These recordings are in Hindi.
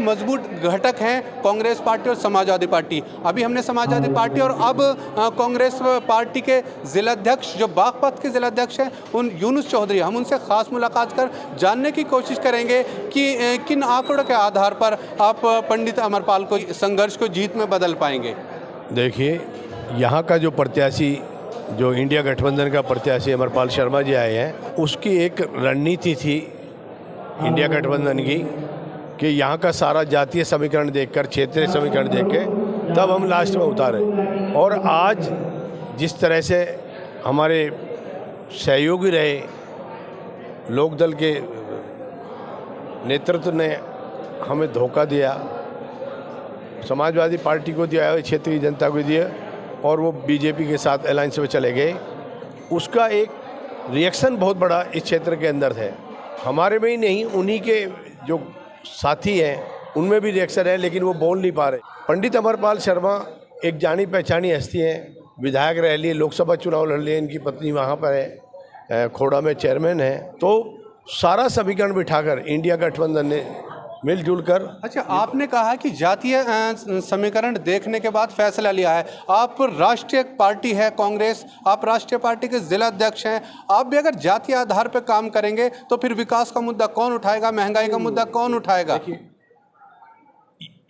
मजबूत घटक हैं कांग्रेस पार्टी और समाजवादी पार्टी। अभी हमने समाजवादी पार्टी और अब कांग्रेस पार्टी के जिलाध्यक्ष जो बागपत के जिलाध्यक्ष हैं उन यूनुस चौधरी, हम उनसे ख़ास मुलाकात कर जानने की कोशिश करेंगे कि किन आंकड़ों के आधार पर आप पंडित अमरपाल को संघर्ष को जीत में बदल पाएंगे। देखिए, यहाँ का जो प्रत्याशी, जो इंडिया गठबंधन का प्रत्याशी अमरपाल शर्मा जी आए हैं, उसकी एक रणनीति थी इंडिया गठबंधन की कि यहाँ का सारा जातीय समीकरण देखकर, क्षेत्रीय समीकरण देख के तब हम लास्ट में उतारे। और आज जिस तरह से हमारे सहयोगी रहे, लोकदल के नेतृत्व ने हमें धोखा दिया, समाजवादी पार्टी को दिया, क्षेत्रीय जनता को दिया और वो बीजेपी के साथ अलायंस में चले गए, उसका एक रिएक्शन बहुत बड़ा इस क्षेत्र के अंदर है। हमारे में ही नहीं, उन्हीं के जो साथी हैं उनमें भी रिएक्शन है, लेकिन वो बोल नहीं पा रहे। पंडित अमरपाल शर्मा एक जानी पहचानी हस्ती हैं, विधायक रह लिए, लोकसभा चुनाव लड़ लिए, इनकी पत्नी वहाँ पर है, खोड़ा में चेयरमैन है। तो सारा समीकरण बिठाकर इंडिया गठबंधन ने मिलजुल कर। अच्छा, आपने कहा कि जातीय समीकरण देखने के बाद फैसला लिया है। आप राष्ट्रीय पार्टी है कांग्रेस, आप राष्ट्रीय पार्टी के जिला अध्यक्ष हैं, आप भी अगर जातीय आधार पर काम करेंगे तो फिर विकास का मुद्दा कौन उठाएगा, महंगाई का मुद्दा कौन उठाएगा?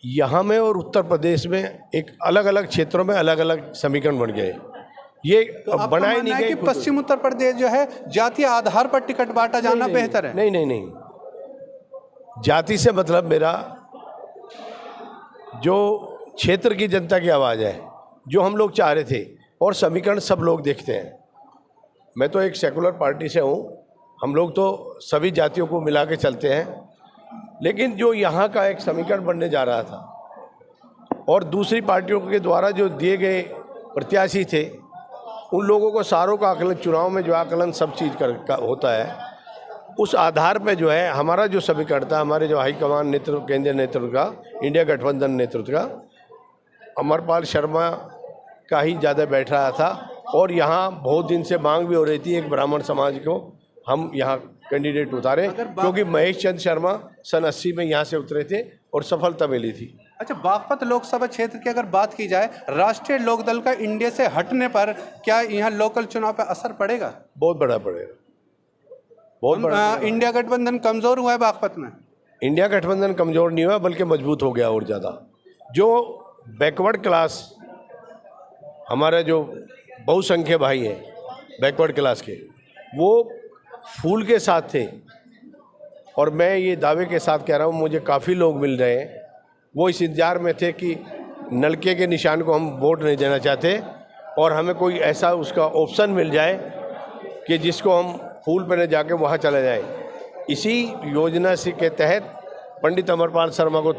यहाँ में और उत्तर प्रदेश में एक अलग अलग क्षेत्रों में अलग अलग समीकरण बन गए। ये तो बनाए नहीं गए। कि पश्चिम उत्तर प्रदेश जो है जातीय आधार पर टिकट बांटा जाना बेहतर है। नहीं नहीं नहीं, जाति से मतलब मेरा जो क्षेत्र की जनता की आवाज़ है, जो हम लोग चाह रहे थे, और समीकरण सब लोग देखते हैं। मैं तो एक सेकुलर पार्टी से हूँ, हम लोग तो सभी जातियों को मिला के चलते हैं, लेकिन जो यहाँ का एक समीकरण बनने जा रहा था और दूसरी पार्टियों के द्वारा जो दिए गए प्रत्याशी थे, उन लोगों को सारों का आकलन, चुनाव में जो आकलन सब चीज़ का होता है, उस आधार पे जो है हमारा जो समीकरण था, हमारे जो हाईकमान नेतृत्व, केंद्रीय नेतृत्व का, इंडिया गठबंधन नेतृत्व का, अमरपाल शर्मा का ही ज़्यादा बैठ रहा था। और यहाँ बहुत दिन से मांग भी हो रही थी एक ब्राह्मण समाज को हम यहाँ कैंडिडेट उतारे, क्योंकि महेश चंद्र शर्मा सन 80 में यहाँ से उतरे थे और सफलता मिली थी। अच्छा, बागपत लोकसभा क्षेत्र की अगर बात की जाए, राष्ट्रीय लोकदल का इंडिया से हटने पर क्या यहाँ लोकल चुनाव पर असर पड़ेगा? बहुत बड़ा पड़ेगा, बहुत बड़ा। इंडिया गठबंधन कमजोर हुआ है बागपत में? इंडिया गठबंधन कमजोर नहीं हुआ, बल्कि मजबूत हो गया और ज़्यादा। जो बैकवर्ड क्लास, हमारे जो बहुसंख्य भाई हैं बैकवर्ड क्लास के, वो फूल के साथ थे। और मैं ये दावे के साथ कह रहा हूँ, मुझे काफ़ी लोग मिल रहे हैं, वो इस इंतजार में थे कि नलके के निशान को हम वोट नहीं देना चाहते और हमें कोई ऐसा उसका ऑप्शन मिल जाए कि जिसको हम फूल पर जाके वहाँ चले जाएं। इसी योजना से के तहत पंडित अमरपाल शर्मा को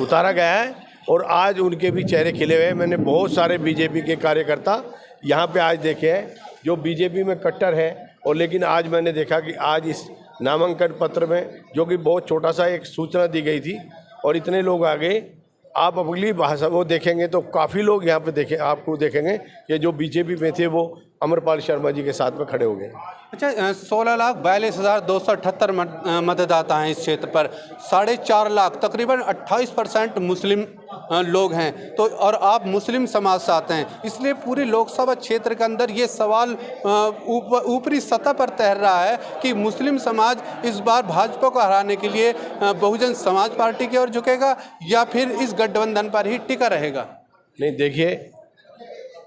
उतारा गया है और आज उनके भी चेहरे खिले हुए हैं। मैंने बहुत सारे बीजेपी के कार्यकर्ता यहाँ पे आज देखे हैं जो बीजेपी में कट्टर हैं, और लेकिन आज मैंने देखा कि आज इस नामांकन पत्र में, जो कि बहुत छोटा सा एक सूचना दी गई थी और इतने लोग आ गए, आप अगली भाषा वो देखेंगे तो काफ़ी लोग यहाँ पे आपको देखेंगे कि जो बीजेपी में थे वो अमरपाल शर्मा जी के साथ में खड़े हो गए। अच्छा, 16,42,278 मतदाता हैं इस क्षेत्र पर, 4.5 लाख, तकरीबन 28% मुस्लिम लोग हैं। तो और आप मुस्लिम समाज से आते हैं, इसलिए पूरी लोकसभा क्षेत्र के अंदर ये सवाल ऊपरी सतह पर तैर रहा है कि मुस्लिम समाज इस बार भाजपा को हराने के लिए बहुजन समाज पार्टी की ओर झुकेगा या फिर इस गठबंधन पर ही टिका रहेगा? नहीं, देखिए,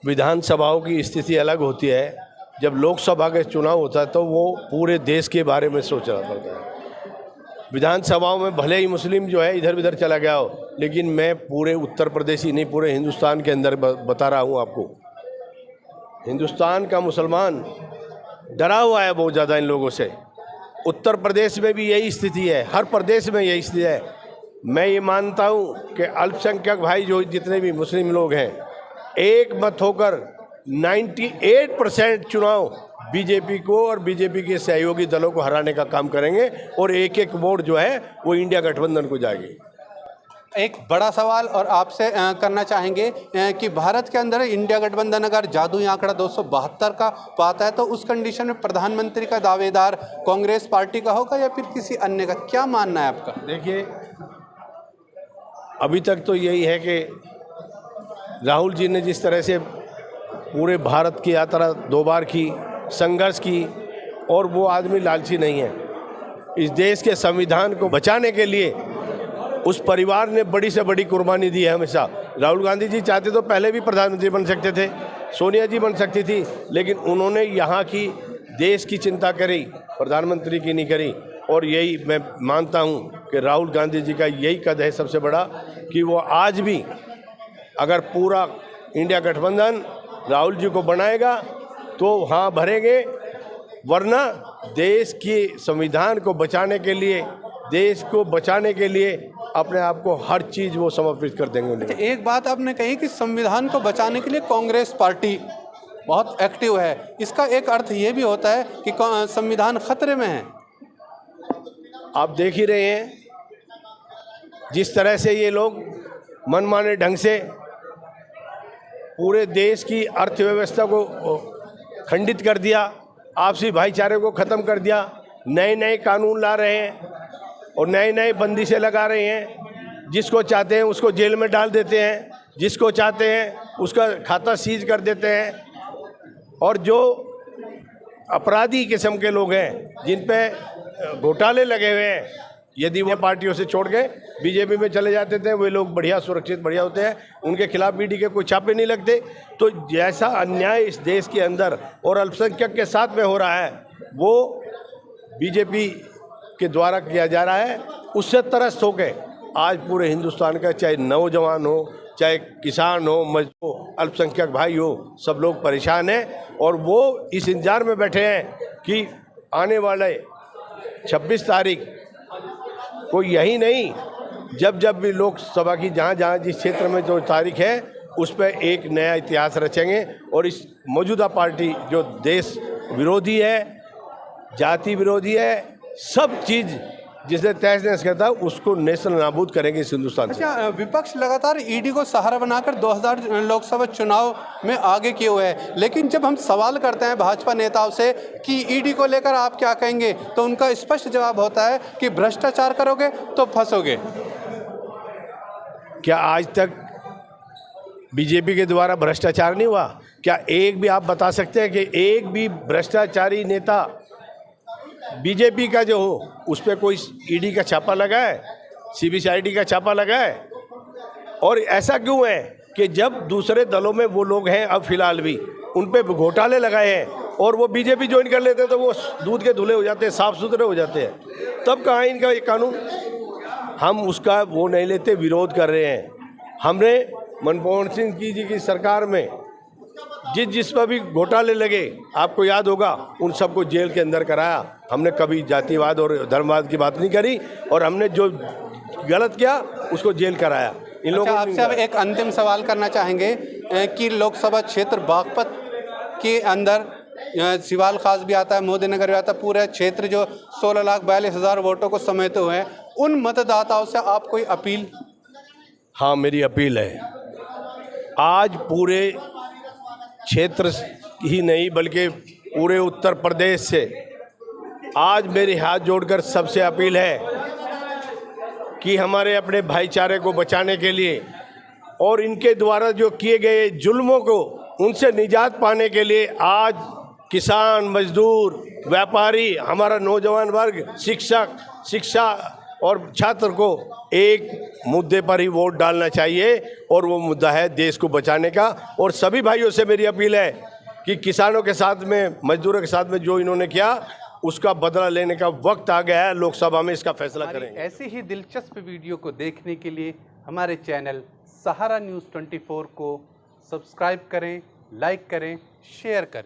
विधानसभाओं की स्थिति अलग होती है। जब लोकसभा का चुनाव होता है तो वो पूरे देश के बारे में सोचना पड़ता है। विधानसभाओं में भले ही मुस्लिम जो है इधर उधर चला गया हो, लेकिन मैं पूरे उत्तर प्रदेश ही नहीं, पूरे हिंदुस्तान के अंदर बता रहा हूँ आपको। हिंदुस्तान का मुसलमान डरा हुआ है बहुत ज़्यादा इन लोगों से। उत्तर प्रदेश में भी यही स्थिति है, हर प्रदेश में यही स्थिति है। मैं ये मानता हूँ कि अल्पसंख्यक भाई जो जितने भी मुस्लिम लोग हैं, एक मत होकर 98% चुनाव बीजेपी को और बीजेपी के सहयोगी दलों को हराने का काम करेंगे और एक एक वोट जो है वो इंडिया गठबंधन को जाएगी। एक बड़ा सवाल और आपसे करना चाहेंगे कि भारत के अंदर इंडिया गठबंधन अगर जादुई आंकड़ा 272 का पाता है तो उस कंडीशन में प्रधानमंत्री का दावेदार कांग्रेस पार्टी का होगा या फिर किसी अन्य का? क्या मानना है आपका? देखिए, अभी तक तो यही है कि राहुल जी ने जिस तरह से पूरे भारत की यात्रा 2 बार की, संघर्ष की, और वो आदमी लालची नहीं है। इस देश के संविधान को बचाने के लिए उस परिवार ने बड़ी से बड़ी कुर्बानी दी है हमेशा। राहुल गांधी जी चाहते तो पहले भी प्रधानमंत्री बन सकते थे, सोनिया जी बन सकती थी, लेकिन उन्होंने यहाँ की देश की चिंता करी, प्रधानमंत्री की नहीं करी। और यही मैं मानता हूँ कि राहुल गांधी जी का यही कद है सबसे बड़ा, कि वो आज भी अगर पूरा इंडिया गठबंधन राहुल जी को बनाएगा तो हाँ भरेंगे, वरना देश के संविधान को बचाने के लिए, देश को बचाने के लिए अपने आप को हर चीज़ वो समर्पित कर देंगे। अच्छा, एक बात आपने कही कि संविधान को बचाने के लिए कांग्रेस पार्टी बहुत एक्टिव है, इसका एक अर्थ ये भी होता है कि संविधान खतरे में है। आप देख ही रहे हैं जिस तरह से ये लोग मनमाने ढंग से पूरे देश की अर्थव्यवस्था को खंडित कर दिया, आपसी भाईचारे को ख़त्म कर दिया, नए नए कानून ला रहे हैं और नए नए बंदिशें लगा रहे हैं। जिसको चाहते हैं उसको जेल में डाल देते हैं, जिसको चाहते हैं उसका खाता सीज कर देते हैं। और जो अपराधी किस्म के लोग हैं, जिन पे घोटाले लगे हुए हैं, यदि वो पार्टियों से छोड़ के बीजेपी में चले जाते थे, वे लोग बढ़िया सुरक्षित बढ़िया होते हैं, उनके खिलाफ ईडी के कोई छापे नहीं लगते। तो जैसा अन्याय इस देश के अंदर और अल्पसंख्यक के साथ में हो रहा है, वो बीजेपी के द्वारा किया जा रहा है। उससे त्रस्त होकर आज पूरे हिंदुस्तान का, चाहे नौजवान हो, चाहे किसान हो, मजदूर, अल्पसंख्यक भाई हो, सब लोग परेशान हैं। और वो इस इंतजार में बैठे हैं कि आने वाले 26 तारीख को, यही नहीं, जब जब भी लोकसभा की जहाँ जहाँ जिस क्षेत्र में जो तारीख है, उस पर एक नया इतिहास रचेंगे। और इस मौजूदा पार्टी जो देश विरोधी है, जाति विरोधी है, सब चीज़ जिसे तहस नहस करता है, उसको नेस्तल नाबूद करेंगे इस हिंदुस्तान से। अच्छा, विपक्ष लगातार ईडी को सहारा बनाकर 2000 लोकसभा चुनाव में आगे किए हुए हैं, लेकिन जब हम सवाल करते हैं भाजपा नेताओं से कि ईडी को लेकर आप क्या कहेंगे, तो उनका स्पष्ट जवाब होता है कि भ्रष्टाचार करोगे तो फंसोगे। क्या आज तक बीजेपी के द्वारा भ्रष्टाचार नहीं हुआ? क्या एक भी आप बता सकते हैं कि एक भी भ्रष्टाचारी नेता बीजेपी का जो हो उस पर कोई ईडी का छापा लगा है, सीबीसीआईडी का छापा लगा है? और ऐसा क्यों है कि जब दूसरे दलों में वो लोग हैं, अब फिलहाल भी उन पे घोटाले लगाए हैं और वो बीजेपी ज्वाइन कर लेते हैं, तो वो दूध के धुले हो जाते हैं, साफ सुथरे हो जाते हैं। तब कहाँ है इनका ये कानून? हम उसका वो नहीं लेते, विरोध कर रहे हैं। हमने मनमोहन सिंह जी की सरकार में जिस पर भी घोटाले लगे, आपको याद होगा, उन सबको जेल के अंदर कराया। हमने कभी जातिवाद और धर्मवाद की बात नहीं करी, और हमने जो गलत किया उसको जेल कराया। इन लोगों अच्छा, आपसे अब एक अंतिम सवाल करना चाहेंगे कि लोकसभा क्षेत्र बागपत के अंदर सिवाल खास भी आता है, मोदी नगर भी आता है, पूरा क्षेत्र जो 16,42,000 वोटों को समेटे हुए हैं, उन मतदाताओं से आप कोई अपील? हाँ, मेरी अपील है, आज पूरे क्षेत्र ही नहीं बल्कि पूरे उत्तर प्रदेश से आज मेरे हाथ जोड़कर सबसे अपील है कि हमारे अपने भाईचारे को बचाने के लिए और इनके द्वारा जो किए गए जुल्मों को, उनसे निजात पाने के लिए आज किसान, मजदूर, व्यापारी, हमारा नौजवान वर्ग, शिक्षक, शिक्षा और छात्र को एक मुद्दे पर ही वोट डालना चाहिए, और वो मुद्दा है देश को बचाने का। और सभी भाइयों से मेरी अपील है कि किसानों के साथ में, मजदूरों के साथ में जो इन्होंने किया, उसका बदला लेने का वक्त आ गया है। लोकसभा में इसका फैसला करेंगे। ऐसी ही दिलचस्प वीडियो को देखने के लिए हमारे चैनल सहारा न्यूज़ 24 को सब्सक्राइब करें, लाइक करें, शेयर करें।